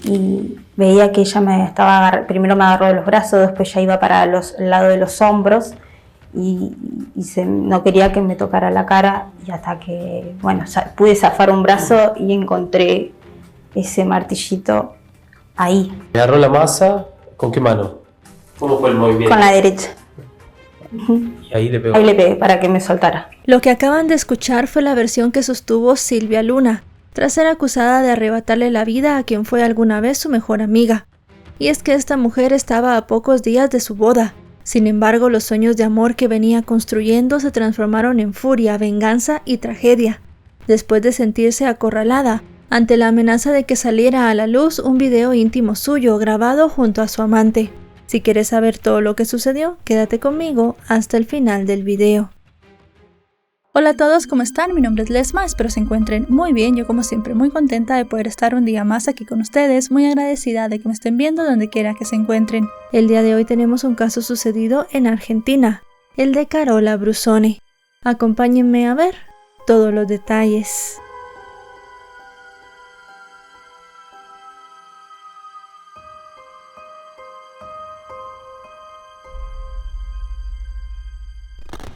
y veía que ella primero me agarró de los brazos, después ya iba para el lado de los hombros y no quería que me tocara la cara, y hasta que, bueno, pude zafar un brazo y encontré ese martillito ahí. ¿Me agarró la masa? ¿Con qué mano? ¿Cómo fue el movimiento? Con la derecha. Y ahí le pegó. Ahí le pegué para que me soltara. Lo que acaban de escuchar fue la versión que sostuvo Silvia Luna, tras ser acusada de arrebatarle la vida a quien fue alguna vez su mejor amiga. Y es que esta mujer estaba a pocos días de su boda. Sin embargo, los sueños de amor que venía construyendo se transformaron en furia, venganza y tragedia, después de sentirse acorralada ante la amenaza de que saliera a la luz un video íntimo suyo grabado junto a su amante. Si quieres saber todo lo que sucedió, quédate conmigo hasta el final del video. Hola a todos, ¿cómo están? Mi nombre es Lesma, espero se encuentren muy bien. Yo como siempre muy contenta de poder estar un día más aquí con ustedes, muy agradecida de que me estén viendo donde quiera que se encuentren. El día de hoy tenemos un caso sucedido en Argentina, el de Carola Brusone. Acompáñenme a ver todos los detalles.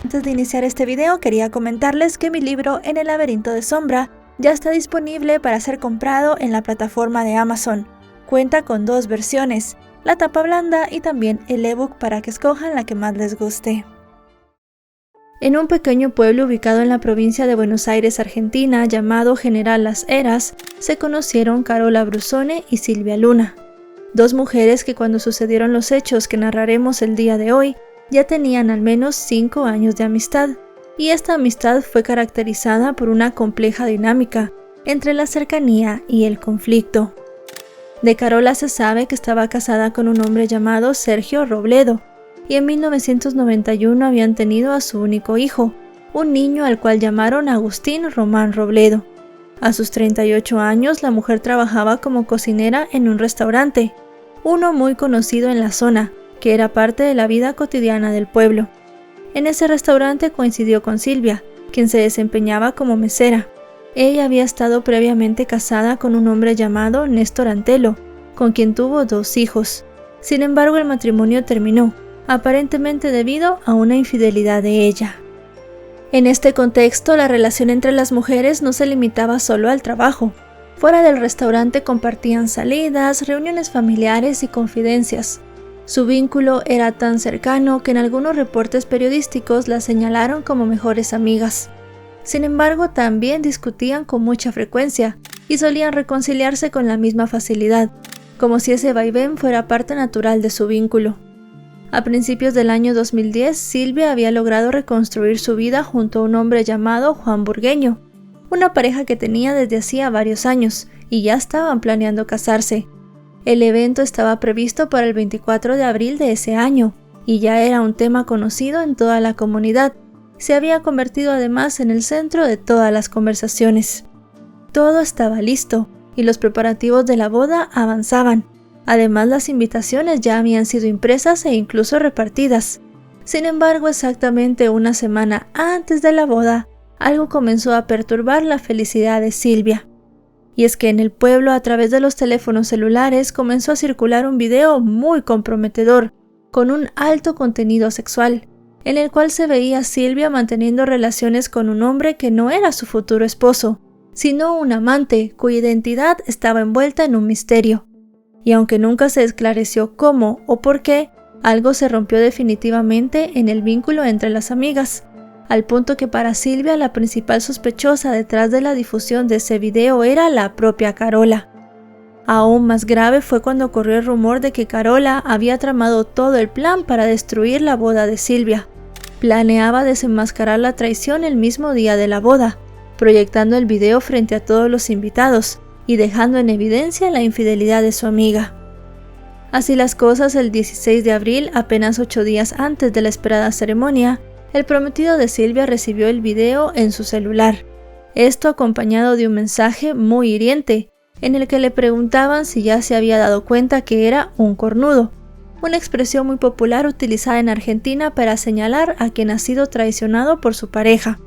Antes de iniciar este video quería comentarles que mi libro En el laberinto de sombra ya está disponible para ser comprado en la plataforma de Amazon. Cuenta con 2 versiones, la tapa blanda y también el ebook para que escojan la que más les guste. En un pequeño pueblo ubicado en la provincia de Buenos Aires, Argentina, llamado General Las Heras, se conocieron Carola Brusone y Silvia Luna, 2 mujeres que cuando sucedieron los hechos que narraremos el día de hoy, ya tenían al menos 5 años de amistad, y esta amistad fue caracterizada por una compleja dinámica entre la cercanía y el conflicto. De Carola se sabe que estaba casada con un hombre llamado Sergio Robledo, y en 1991 habían tenido a su único hijo, un niño al cual llamaron Agustín Román Robledo. A sus 38 años, la mujer trabajaba como cocinera en un restaurante, uno muy conocido en la zona, que era parte de la vida cotidiana del pueblo. En ese restaurante coincidió con Silvia, quien se desempeñaba como mesera. Ella había estado previamente casada con un hombre llamado Néstor Antelo, con quien tuvo 2 hijos. Sin embargo, el matrimonio terminó, aparentemente debido a una infidelidad de ella. En este contexto, la relación entre las mujeres no se limitaba solo al trabajo. Fuera del restaurante compartían salidas, reuniones familiares y confidencias. Su vínculo era tan cercano que en algunos reportes periodísticos las señalaron como mejores amigas. Sin embargo, también discutían con mucha frecuencia y solían reconciliarse con la misma facilidad, como si ese vaivén fuera parte natural de su vínculo. A principios del año 2010, Silvia había logrado reconstruir su vida junto a un hombre llamado Juan Burgueño, una pareja que tenía desde hacía varios años y ya estaban planeando casarse. El evento estaba previsto para el 24 de abril de ese año, y ya era un tema conocido en toda la comunidad. Se había convertido además en el centro de todas las conversaciones. Todo estaba listo, y los preparativos de la boda avanzaban. Además, las invitaciones ya habían sido impresas e incluso repartidas. Sin embargo, exactamente una semana antes de la boda, algo comenzó a perturbar la felicidad de Silvia. Y es que en el pueblo, a través de los teléfonos celulares, comenzó a circular un video muy comprometedor, con un alto contenido sexual, en el cual se veía a Silvia manteniendo relaciones con un hombre que no era su futuro esposo, sino un amante cuya identidad estaba envuelta en un misterio. Y aunque nunca se esclareció cómo o por qué, algo se rompió definitivamente en el vínculo entre las amigas, al punto que para Silvia la principal sospechosa detrás de la difusión de ese video era la propia Carola. Aún más grave fue cuando corrió el rumor de que Carola había tramado todo el plan para destruir la boda de Silvia. Planeaba desenmascarar la traición el mismo día de la boda, proyectando el video frente a todos los invitados y dejando en evidencia la infidelidad de su amiga. Así las cosas, el 16 de abril, apenas 8 días antes de la esperada ceremonia, el prometido de Silvia recibió el video en su celular. Esto acompañado de un mensaje muy hiriente, en el que le preguntaban si ya se había dado cuenta que era un cornudo, una expresión muy popular utilizada en Argentina para señalar a quien ha sido traicionado por su pareja.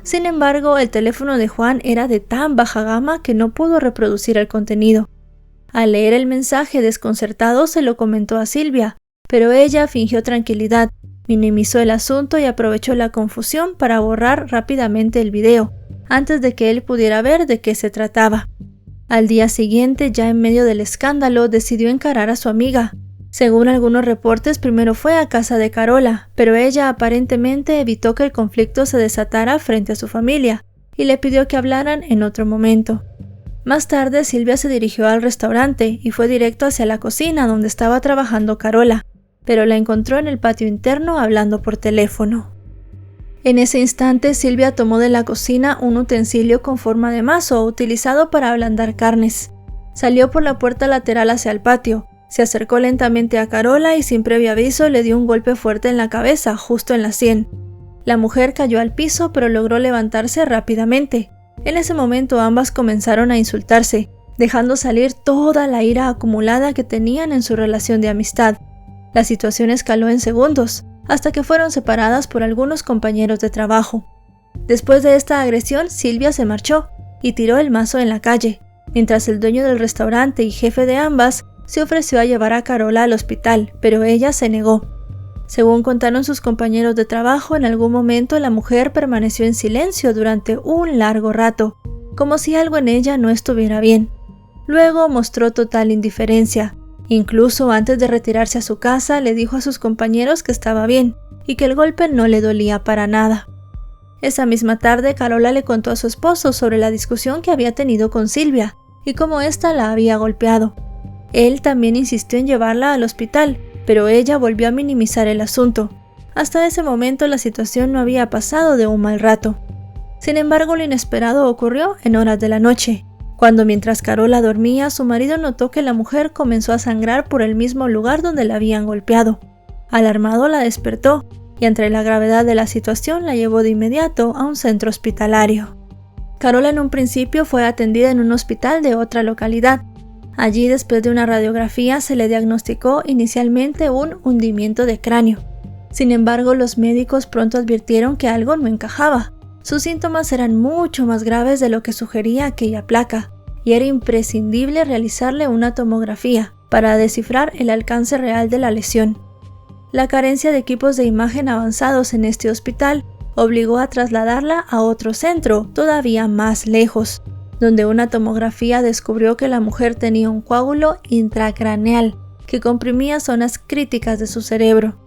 Sin embargo, el teléfono de Juan era de tan baja gama que no pudo reproducir el contenido. Al leer el mensaje desconcertado se lo comentó a Silvia, pero ella fingió tranquilidad, minimizó el asunto y aprovechó la confusión para borrar rápidamente el video, antes de que él pudiera ver de qué se trataba. Al día siguiente, ya en medio del escándalo, decidió encarar a su amiga. Según algunos reportes, primero fue a casa de Carola, pero ella aparentemente evitó que el conflicto se desatara frente a su familia y le pidió que hablaran en otro momento. Más tarde, Silvia se dirigió al restaurante y fue directo hacia la cocina donde estaba trabajando Carola, pero la encontró en el patio interno hablando por teléfono. En ese instante, Silvia tomó de la cocina un utensilio con forma de mazo utilizado para ablandar carnes. Salió por la puerta lateral hacia el patio, se acercó lentamente a Carola y sin previo aviso le dio un golpe fuerte en la cabeza, justo en la sien. La mujer cayó al piso, pero logró levantarse rápidamente. En ese momento ambas comenzaron a insultarse, dejando salir toda la ira acumulada que tenían en su relación de amistad. La situación escaló en segundos, hasta que fueron separadas por algunos compañeros de trabajo. Después de esta agresión, Silvia se marchó y tiró el mazo en la calle, mientras el dueño del restaurante y jefe de ambas se ofreció a llevar a Carola al hospital, pero ella se negó. Según contaron sus compañeros de trabajo, en algún momento la mujer permaneció en silencio durante un largo rato, como si algo en ella no estuviera bien. Luego mostró total indiferencia. Incluso antes de retirarse a su casa, le dijo a sus compañeros que estaba bien y que el golpe no le dolía para nada. Esa misma tarde, Carola le contó a su esposo sobre la discusión que había tenido con Silvia y cómo ésta la había golpeado. Él también insistió en llevarla al hospital, pero ella volvió a minimizar el asunto. Hasta ese momento la situación no había pasado de un mal rato. Sin embargo, lo inesperado ocurrió en horas de la noche, cuando mientras Carola dormía, su marido notó que la mujer comenzó a sangrar por el mismo lugar donde la habían golpeado. Alarmado, la despertó y ante la gravedad de la situación la llevó de inmediato a un centro hospitalario. Carola en un principio fue atendida en un hospital de otra localidad. Allí, después de una radiografía, se le diagnosticó inicialmente un hundimiento de cráneo. Sin embargo, los médicos pronto advirtieron que algo no encajaba. Sus síntomas eran mucho más graves de lo que sugería aquella placa, y era imprescindible realizarle una tomografía para descifrar el alcance real de la lesión. La carencia de equipos de imagen avanzados en este hospital obligó a trasladarla a otro centro, todavía más lejos, donde una tomografía descubrió que la mujer tenía un coágulo intracraneal que comprimía zonas críticas de su cerebro.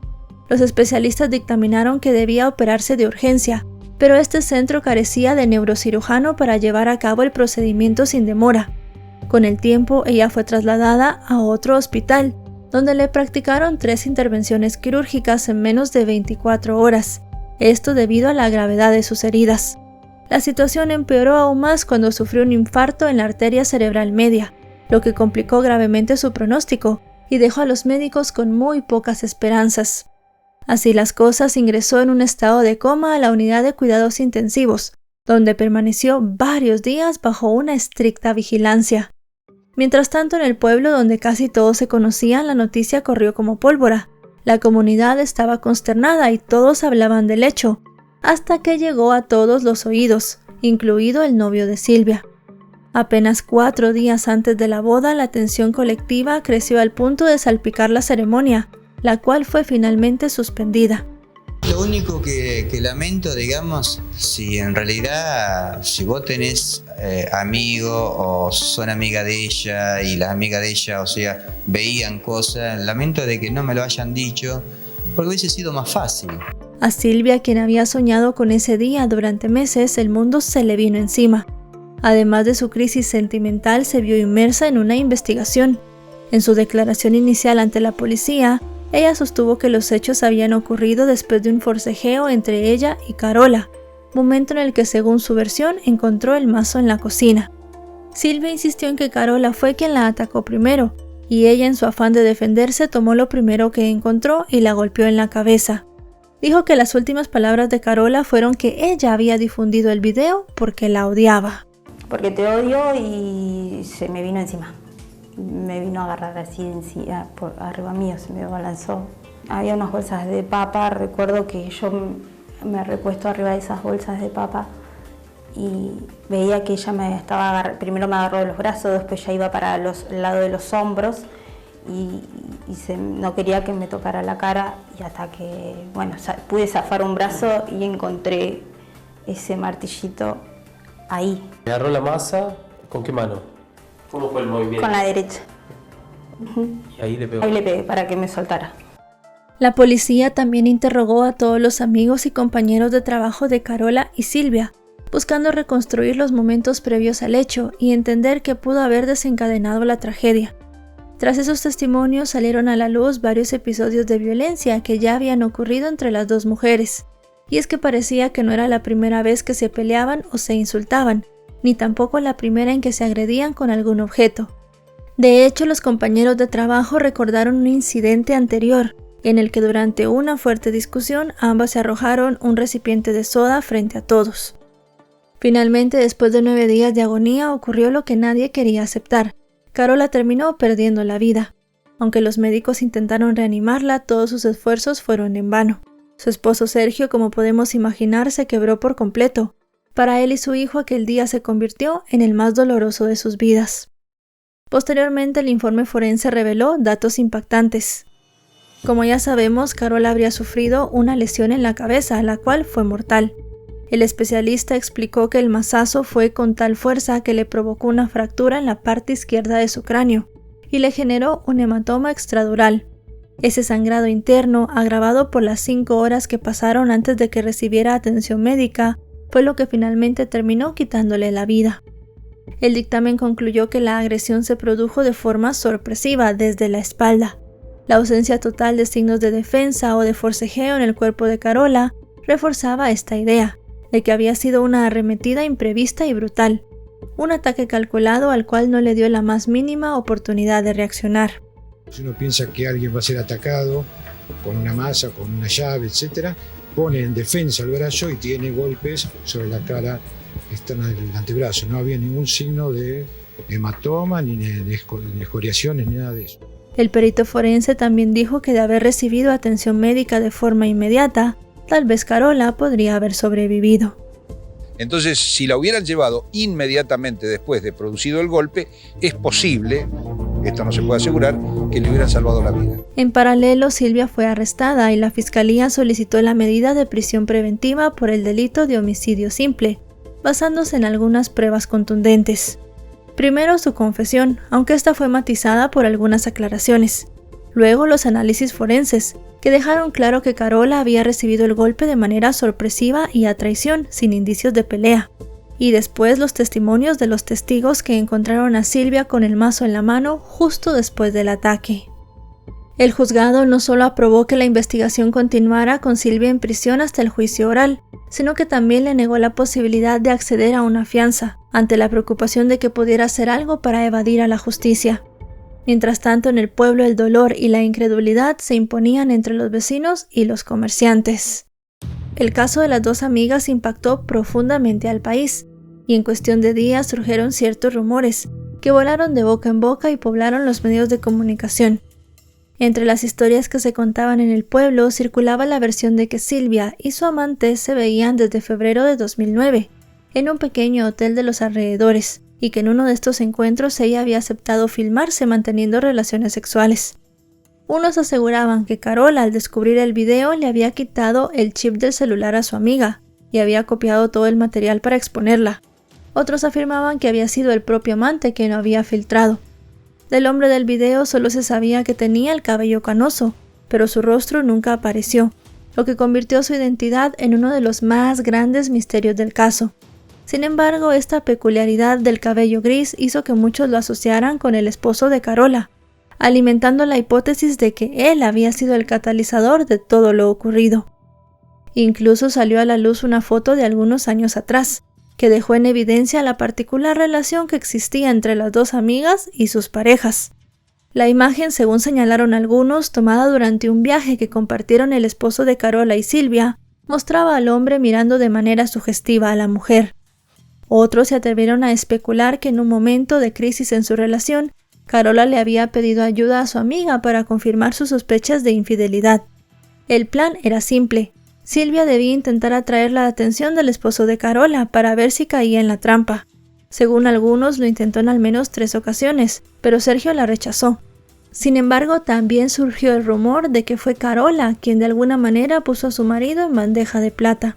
Los especialistas dictaminaron que debía operarse de urgencia, pero este centro carecía de neurocirujano para llevar a cabo el procedimiento sin demora. Con el tiempo, ella fue trasladada a otro hospital, donde le practicaron 3 intervenciones quirúrgicas en menos de 24 horas, esto debido a la gravedad de sus heridas. La situación empeoró aún más cuando sufrió un infarto en la arteria cerebral media, lo que complicó gravemente su pronóstico y dejó a los médicos con muy pocas esperanzas. Así las cosas, ingresó en un estado de coma a la unidad de cuidados intensivos, donde permaneció varios días bajo una estricta vigilancia. Mientras tanto, en el pueblo donde casi todos se conocían, la noticia corrió como pólvora. La comunidad estaba consternada y todos hablaban del hecho, hasta que llegó a todos los oídos, incluido el novio de Silvia. Apenas 4 días antes de la boda, la tensión colectiva creció al punto de salpicar la ceremonia, la cual fue finalmente suspendida. Lo único que lamento, digamos, si en realidad, si vos tenés amigos o son amiga de ella y las amigas de ella, o sea, veían cosas, lamento de que no me lo hayan dicho, porque hubiese sido más fácil. A Silvia, quien había soñado con ese día durante meses, el mundo se le vino encima. Además de su crisis sentimental, se vio inmersa en una investigación. En su declaración inicial ante la policía, ella sostuvo que los hechos habían ocurrido después de un forcejeo entre ella y Carola, momento en el que, según su versión, encontró el mazo en la cocina. Silvia insistió en que Carola fue quien la atacó primero, y ella, en su afán de defenderse, tomó lo primero que encontró y la golpeó en la cabeza. Dijo que las últimas palabras de Carola fueron que ella había difundido el video porque la odiaba. Porque te odio, y se me vino encima. Me vino a agarrar así encima, por arriba mío, se me balanzó. Había unas bolsas de papa, recuerdo que yo me recuesto arriba de esas bolsas de papa y veía que ella primero me agarró de los brazos, después ya iba para el lado de los hombros y no quería que me tocara la cara, y hasta que, bueno, pude zafar un brazo y encontré ese martillito ahí. ¿Agarró la masa? ¿Con qué mano? ¿Cómo fue el movimiento? Con la derecha. Y ahí le pegó. Ahí le pegué para que me soltara. La policía también interrogó a todos los amigos y compañeros de trabajo de Carola y Silvia, buscando reconstruir los momentos previos al hecho y entender qué pudo haber desencadenado la tragedia. Tras esos testimonios salieron a la luz varios episodios de violencia que ya habían ocurrido entre las dos mujeres, y es que parecía que no era la primera vez que se peleaban o se insultaban, ni tampoco la primera en que se agredían con algún objeto. De hecho, los compañeros de trabajo recordaron un incidente anterior, en el que durante una fuerte discusión ambas se arrojaron un recipiente de soda frente a todos. Finalmente, después de 9 días de agonía, ocurrió lo que nadie quería aceptar. Carola terminó perdiendo la vida. Aunque los médicos intentaron reanimarla, todos sus esfuerzos fueron en vano. Su esposo Sergio, como podemos imaginar, se quebró por completo. Para él y su hijo, aquel día se convirtió en el más doloroso de sus vidas. Posteriormente, el informe forense reveló datos impactantes. Como ya sabemos, Carola habría sufrido una lesión en la cabeza, la cual fue mortal. El especialista explicó que el mazazo fue con tal fuerza que le provocó una fractura en la parte izquierda de su cráneo y le generó un hematoma extradural. Ese sangrado interno, agravado por las 5 horas que pasaron antes de que recibiera atención médica, fue lo que finalmente terminó quitándole la vida. El dictamen concluyó que la agresión se produjo de forma sorpresiva desde la espalda. La ausencia total de signos de defensa o de forcejeo en el cuerpo de Carola reforzaba esta idea, de que había sido una arremetida imprevista y brutal, un ataque calculado al cual no le dio la más mínima oportunidad de reaccionar. Si uno piensa que alguien va a ser atacado con una masa, con una llave, etc., pone en defensa el brazo y tiene golpes sobre la cara externa del antebrazo. No había ningún signo de hematoma, ni de escoriaciones, ni nada de eso. El perito forense también dijo que de haber recibido atención médica de forma inmediata, tal vez Carola podría haber sobrevivido. Entonces, si la hubieran llevado inmediatamente después de producido el golpe, es posible, esto no se puede asegurar, que le hubieran salvado la vida. En paralelo, Silvia fue arrestada y la fiscalía solicitó la medida de prisión preventiva por el delito de homicidio simple, basándose en algunas pruebas contundentes. Primero, su confesión, aunque esta fue matizada por algunas aclaraciones. Luego, los análisis forenses, que dejaron claro que Carola había recibido el golpe de manera sorpresiva y a traición, sin indicios de pelea. Y después los testimonios de los testigos que encontraron a Silvia con el mazo en la mano justo después del ataque. El juzgado no solo aprobó que la investigación continuara con Silvia en prisión hasta el juicio oral, sino que también le negó la posibilidad de acceder a una fianza, ante la preocupación de que pudiera hacer algo para evadir a la justicia. Mientras tanto, en el pueblo el dolor y la incredulidad se imponían entre los vecinos y los comerciantes. El caso de las dos amigas impactó profundamente al país, y en cuestión de días surgieron ciertos rumores, que volaron de boca en boca y poblaron los medios de comunicación. Entre las historias que se contaban en el pueblo circulaba la versión de que Silvia y su amante se veían desde febrero de 2009, en un pequeño hotel de los alrededores, y que en uno de estos encuentros ella había aceptado filmarse manteniendo relaciones sexuales. Unos aseguraban que Carola, al descubrir el video, le había quitado el chip del celular a su amiga y había copiado todo el material para exponerla. Otros afirmaban que había sido el propio amante quien lo había filtrado. Del hombre del video solo se sabía que tenía el cabello canoso, pero su rostro nunca apareció, lo que convirtió su identidad en uno de los más grandes misterios del caso. Sin embargo, esta peculiaridad del cabello gris hizo que muchos lo asociaran con el esposo de Carola, alimentando la hipótesis de que él había sido el catalizador de todo lo ocurrido. Incluso salió a la luz una foto de algunos años atrás, que dejó en evidencia la particular relación que existía entre las dos amigas y sus parejas. La imagen, según señalaron algunos, tomada durante un viaje que compartieron el esposo de Carola y Silvia, mostraba al hombre mirando de manera sugestiva a la mujer. Otros se atrevieron a especular que en un momento de crisis en su relación, Carola le había pedido ayuda a su amiga para confirmar sus sospechas de infidelidad. El plan era simple: Silvia debía intentar atraer la atención del esposo de Carola para ver si caía en la trampa. Según algunos, lo intentó en al menos 3 ocasiones, pero Sergio la rechazó. Sin embargo, también surgió el rumor de que fue Carola quien de alguna manera puso a su marido en bandeja de plata.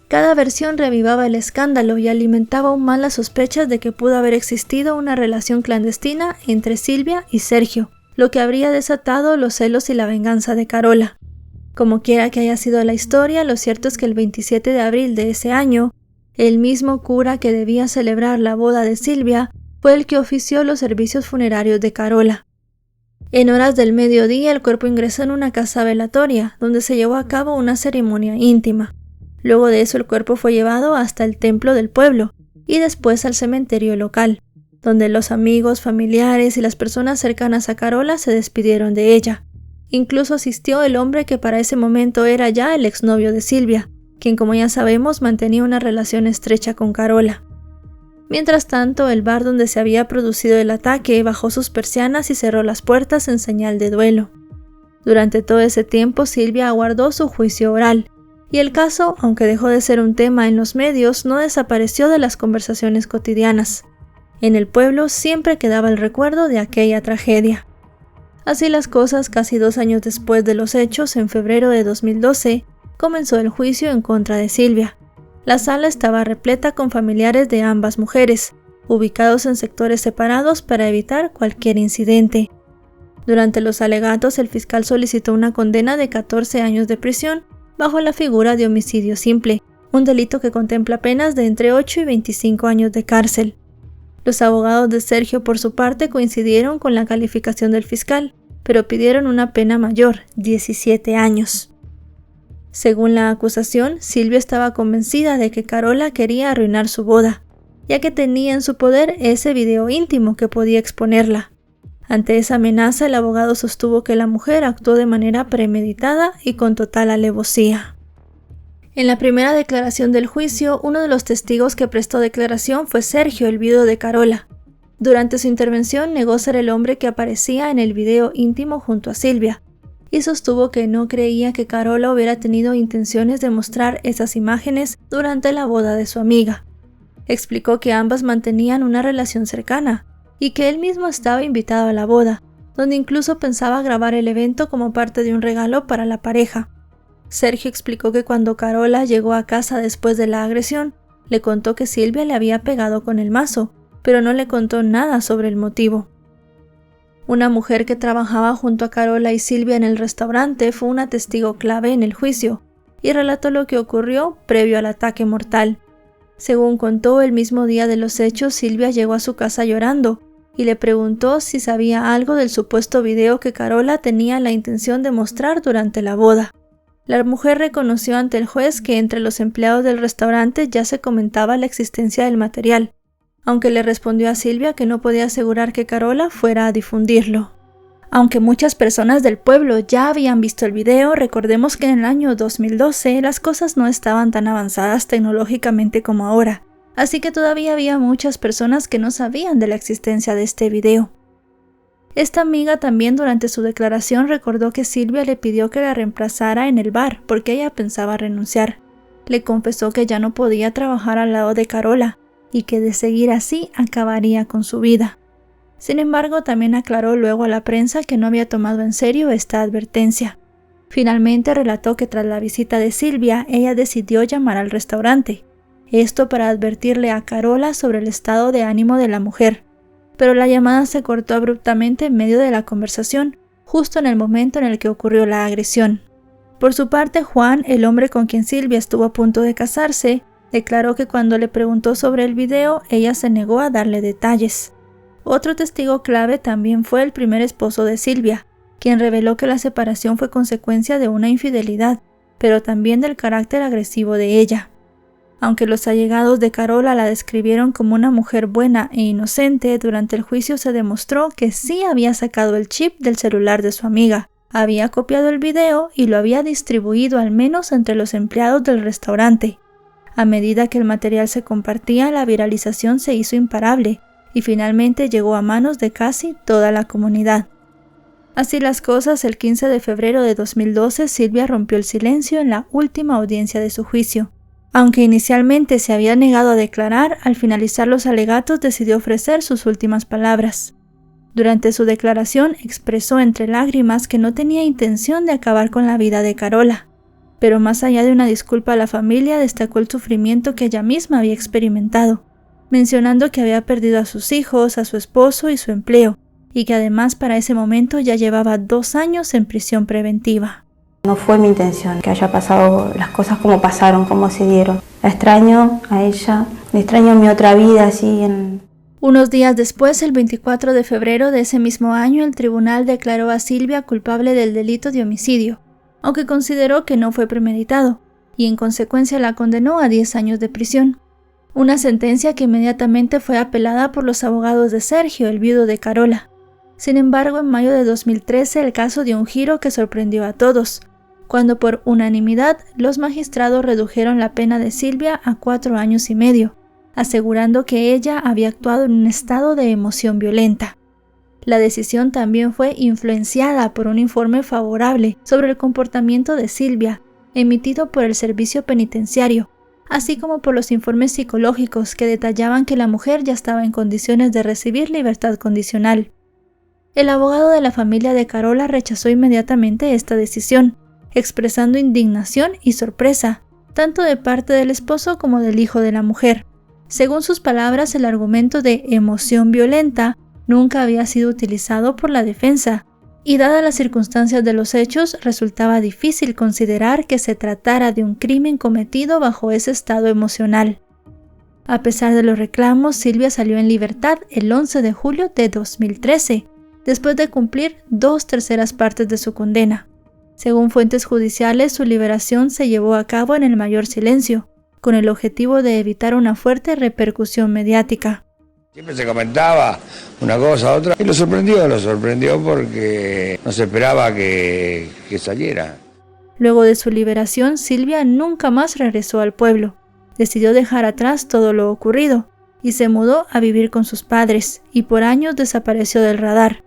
Cada versión reavivaba el escándalo y alimentaba aún más las sospechas de que pudo haber existido una relación clandestina entre Silvia y Sergio, lo que habría desatado los celos y la venganza de Carola. Como quiera que haya sido la historia, lo cierto es que el 27 de abril de ese año, el mismo cura que debía celebrar la boda de Silvia fue el que ofició los servicios funerarios de Carola. En horas del mediodía, el cuerpo ingresó en una casa velatoria, donde se llevó a cabo una ceremonia íntima. Luego de eso, el cuerpo fue llevado hasta el templo del pueblo y después al cementerio local, donde los amigos, familiares y las personas cercanas a Carola se despidieron de ella. Incluso asistió el hombre que para ese momento era ya el exnovio de Silvia, quien, como ya sabemos, mantenía una relación estrecha con Carola. Mientras tanto, el bar donde se había producido el ataque bajó sus persianas y cerró las puertas en señal de duelo. Durante todo ese tiempo, Silvia aguardó su juicio oral, y el caso, aunque dejó de ser un tema en los medios, no desapareció de las conversaciones cotidianas. En el pueblo siempre quedaba el recuerdo de aquella tragedia. Así las cosas, casi 2 años después de los hechos, en febrero de 2012, comenzó el juicio en contra de Silvia. La sala estaba repleta con familiares de ambas mujeres, ubicados en sectores separados para evitar cualquier incidente. Durante los alegatos, el fiscal solicitó una condena de 14 años de prisión bajo la figura de homicidio simple, un delito que contempla penas de entre 8 y 25 años de cárcel. Los abogados de Sergio, por su parte, coincidieron con la calificación del fiscal, pero pidieron una pena mayor, 17 años. Según la acusación, Silvia estaba convencida de que Carola quería arruinar su boda, ya que tenía en su poder ese video íntimo que podía exponerla. Ante esa amenaza, el abogado sostuvo que la mujer actuó de manera premeditada y con total alevosía. En la primera declaración del juicio, uno de los testigos que prestó declaración fue Sergio, el viudo de Carola. Durante su intervención negó ser el hombre que aparecía en el video íntimo junto a Silvia, y sostuvo que no creía que Carola hubiera tenido intenciones de mostrar esas imágenes durante la boda de su amiga. Explicó que ambas mantenían una relación cercana, y que él mismo estaba invitado a la boda, donde incluso pensaba grabar el evento como parte de un regalo para la pareja. Sergio explicó que cuando Carola llegó a casa después de la agresión, le contó que Silvia le había pegado con el mazo, pero no le contó nada sobre el motivo. Una mujer que trabajaba junto a Carola y Silvia en el restaurante fue una testigo clave en el juicio, y relató lo que ocurrió previo al ataque mortal. Según contó, el mismo día de los hechos, Silvia llegó a su casa llorando, y le preguntó si sabía algo del supuesto video que Carola tenía la intención de mostrar durante la boda. La mujer reconoció ante el juez que entre los empleados del restaurante ya se comentaba la existencia del material, aunque le respondió a Silvia que no podía asegurar que Carola fuera a difundirlo. Aunque muchas personas del pueblo ya habían visto el video, recordemos que en el año 2012 las cosas no estaban tan avanzadas tecnológicamente como ahora, así que todavía había muchas personas que no sabían de la existencia de este video. Esta amiga también durante su declaración recordó que Silvia le pidió que la reemplazara en el bar porque ella pensaba renunciar. Le confesó que ya no podía trabajar al lado de Carola y que de seguir así acabaría con su vida. Sin embargo, también aclaró luego a la prensa que no había tomado en serio esta advertencia. Finalmente relató que tras la visita de Silvia, ella decidió llamar al restaurante, esto para advertirle a Carola sobre el estado de ánimo de la mujer. Pero la llamada se cortó abruptamente en medio de la conversación, justo en el momento en el que ocurrió la agresión. Por su parte, Juan, el hombre con quien Silvia estuvo a punto de casarse, declaró que cuando le preguntó sobre el video, ella se negó a darle detalles. Otro testigo clave también fue el primer esposo de Silvia, quien reveló que la separación fue consecuencia de una infidelidad, pero también del carácter agresivo de ella. Aunque los allegados de Carola la describieron como una mujer buena e inocente, durante el juicio se demostró que sí había sacado el chip del celular de su amiga, había copiado el video y lo había distribuido al menos entre los empleados del restaurante. A medida que el material se compartía, la viralización se hizo imparable y finalmente llegó a manos de casi toda la comunidad. Así las cosas, el 15 de febrero de 2012, Silvia rompió el silencio en la última audiencia de su juicio. Aunque inicialmente se había negado a declarar, al finalizar los alegatos decidió ofrecer sus últimas palabras. Durante su declaración expresó entre lágrimas que no tenía intención de acabar con la vida de Carola, pero más allá de una disculpa a la familia, destacó el sufrimiento que ella misma había experimentado, mencionando que había perdido a sus hijos, a su esposo y su empleo, y que además para ese momento ya llevaba 2 años en prisión preventiva. No fue mi intención que haya pasado las cosas como pasaron, como se dieron. La extraño a ella, me extraño mi otra vida así en... Unos días después, el 24 de febrero de ese mismo año, el tribunal declaró a Silvia culpable del delito de homicidio, aunque consideró que no fue premeditado, y en consecuencia la condenó a 10 años de prisión. Una sentencia que inmediatamente fue apelada por los abogados de Sergio, el viudo de Carola. Sin embargo, en mayo de 2013 el caso dio un giro que sorprendió a todos, cuando por unanimidad los magistrados redujeron la pena de Silvia a 4 años y medio, asegurando que ella había actuado en un estado de emoción violenta. La decisión también fue influenciada por un informe favorable sobre el comportamiento de Silvia, emitido por el servicio penitenciario, así como por los informes psicológicos que detallaban que la mujer ya estaba en condiciones de recibir libertad condicional. El abogado de la familia de Carola rechazó inmediatamente esta decisión, expresando indignación y sorpresa, tanto de parte del esposo como del hijo de la mujer. Según sus palabras, el argumento de emoción violenta nunca había sido utilizado por la defensa, y dadas las circunstancias de los hechos, resultaba difícil considerar que se tratara de un crimen cometido bajo ese estado emocional. A pesar de los reclamos, Silvia salió en libertad el 11 de julio de 2013, después de cumplir 2/3 partes de su condena. Según fuentes judiciales, su liberación se llevó a cabo en el mayor silencio, con el objetivo de evitar una fuerte repercusión mediática. Siempre se comentaba una cosa, otra, y lo sorprendió porque no se esperaba que saliera. Luego de su liberación, Silvia nunca más regresó al pueblo. Decidió dejar atrás todo lo ocurrido y se mudó a vivir con sus padres, y por años desapareció del radar.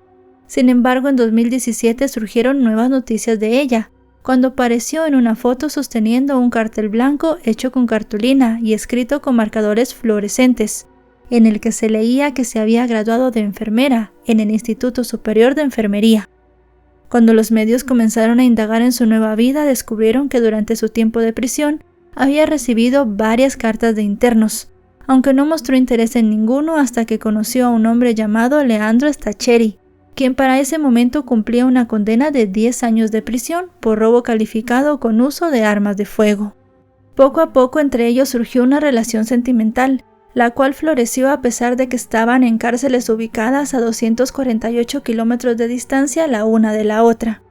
Sin embargo, en 2017 surgieron nuevas noticias de ella, cuando apareció en una foto sosteniendo un cartel blanco hecho con cartulina y escrito con marcadores fluorescentes, en el que se leía que se había graduado de enfermera en el Instituto Superior de Enfermería. Cuando los medios comenzaron a indagar en su nueva vida, descubrieron que durante su tiempo de prisión había recibido varias cartas de internos, aunque no mostró interés en ninguno hasta que conoció a un hombre llamado Leandro Stacheri, quien para ese momento cumplía una condena de 10 años de prisión por robo calificado con uso de armas de fuego. Poco a poco entre ellos surgió una relación sentimental, la cual floreció a pesar de que estaban en cárceles ubicadas a 248 kilómetros de distancia la una de la otra.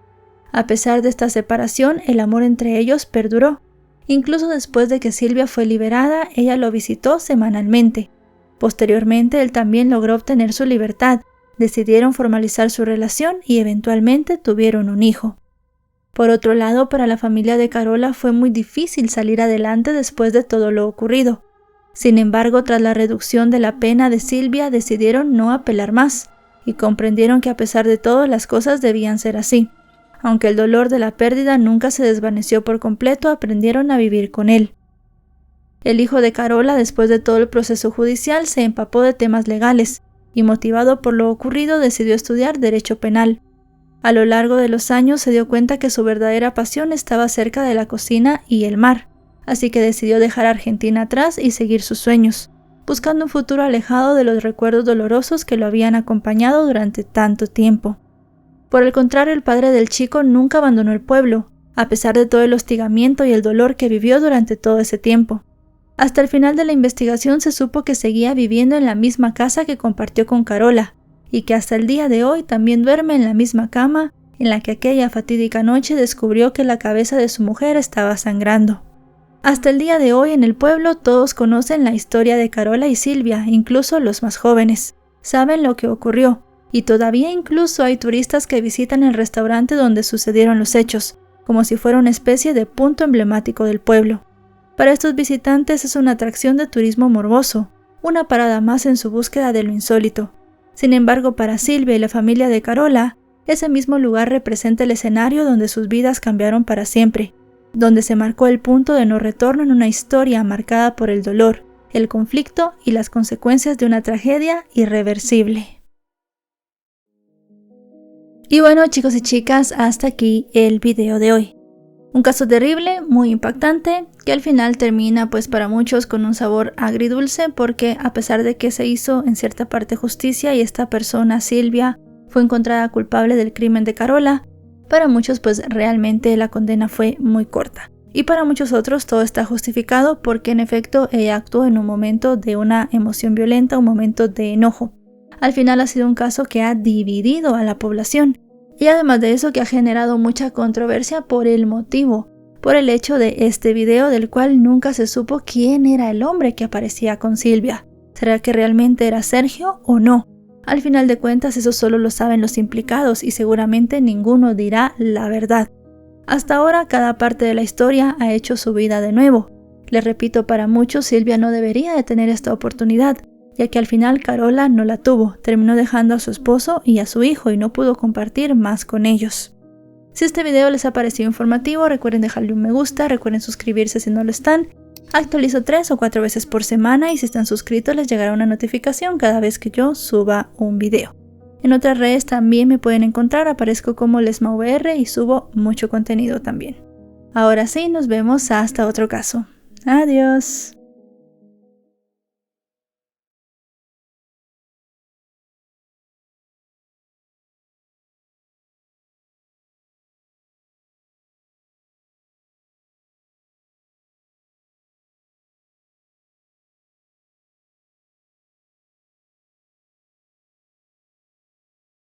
A pesar de esta separación, el amor entre ellos perduró. Incluso después de que Silvia fue liberada, ella lo visitó semanalmente. Posteriormente, él también logró obtener su libertad. Decidieron formalizar su relación y eventualmente tuvieron un hijo. Por otro lado, para la familia de Carola fue muy difícil salir adelante después de todo lo ocurrido. Sin embargo, tras la reducción de la pena de Silvia, decidieron no apelar más y comprendieron que a pesar de todo las cosas debían ser así. Aunque el dolor de la pérdida nunca se desvaneció por completo, aprendieron a vivir con él. El hijo de Carola, después de todo el proceso judicial, se empapó de temas legales y, motivado por lo ocurrido, decidió estudiar Derecho Penal. A lo largo de los años se dio cuenta que su verdadera pasión estaba cerca de la cocina y el mar, así que decidió dejar Argentina atrás y seguir sus sueños, buscando un futuro alejado de los recuerdos dolorosos que lo habían acompañado durante tanto tiempo. Por el contrario, el padre del chico nunca abandonó el pueblo, a pesar de todo el hostigamiento y el dolor que vivió durante todo ese tiempo. Hasta el final de la investigación se supo que seguía viviendo en la misma casa que compartió con Carola, y que hasta el día de hoy también duerme en la misma cama en la que aquella fatídica noche descubrió que la cabeza de su mujer estaba sangrando. Hasta el día de hoy en el pueblo todos conocen la historia de Carola y Silvia, incluso los más jóvenes. Saben lo que ocurrió, y todavía incluso hay turistas que visitan el restaurante donde sucedieron los hechos, como si fuera una especie de punto emblemático del pueblo. Para estos visitantes es una atracción de turismo morboso, una parada más en su búsqueda de lo insólito. Sin embargo, para Silvia y la familia de Carola, ese mismo lugar representa el escenario donde sus vidas cambiaron para siempre, donde se marcó el punto de no retorno en una historia marcada por el dolor, el conflicto y las consecuencias de una tragedia irreversible. Y bueno, chicos y chicas, hasta aquí el video de hoy. Un caso terrible, muy impactante, que al final termina pues para muchos con un sabor agridulce, porque a pesar de que se hizo en cierta parte justicia y esta persona, Silvia, fue encontrada culpable del crimen de Carola, para muchos pues realmente la condena fue muy corta. Y para muchos otros todo está justificado porque en efecto ella actuó en un momento de una emoción violenta, un momento de enojo. Al final ha sido un caso que ha dividido a la población. Y además de eso que ha generado mucha controversia por el motivo, por el hecho de este video del cual nunca se supo quién era el hombre que aparecía con Silvia. ¿Será que realmente era Sergio o no? Al final de cuentas eso solo lo saben los implicados y seguramente ninguno dirá la verdad. Hasta ahora cada parte de la historia ha hecho su vida de nuevo. Les repito, para muchos Silvia no debería de tener esta oportunidad, ya que al final Carola no la tuvo, terminó dejando a su esposo y a su hijo y no pudo compartir más con ellos. Si este video les ha parecido informativo, recuerden dejarle un me gusta, recuerden suscribirse si no lo están. Actualizo 3 o 4 veces por semana y si están suscritos les llegará una notificación cada vez que yo suba un video. En otras redes también me pueden encontrar, aparezco como LesmaVR y subo mucho contenido también. Ahora sí, nos vemos hasta otro caso. Adiós.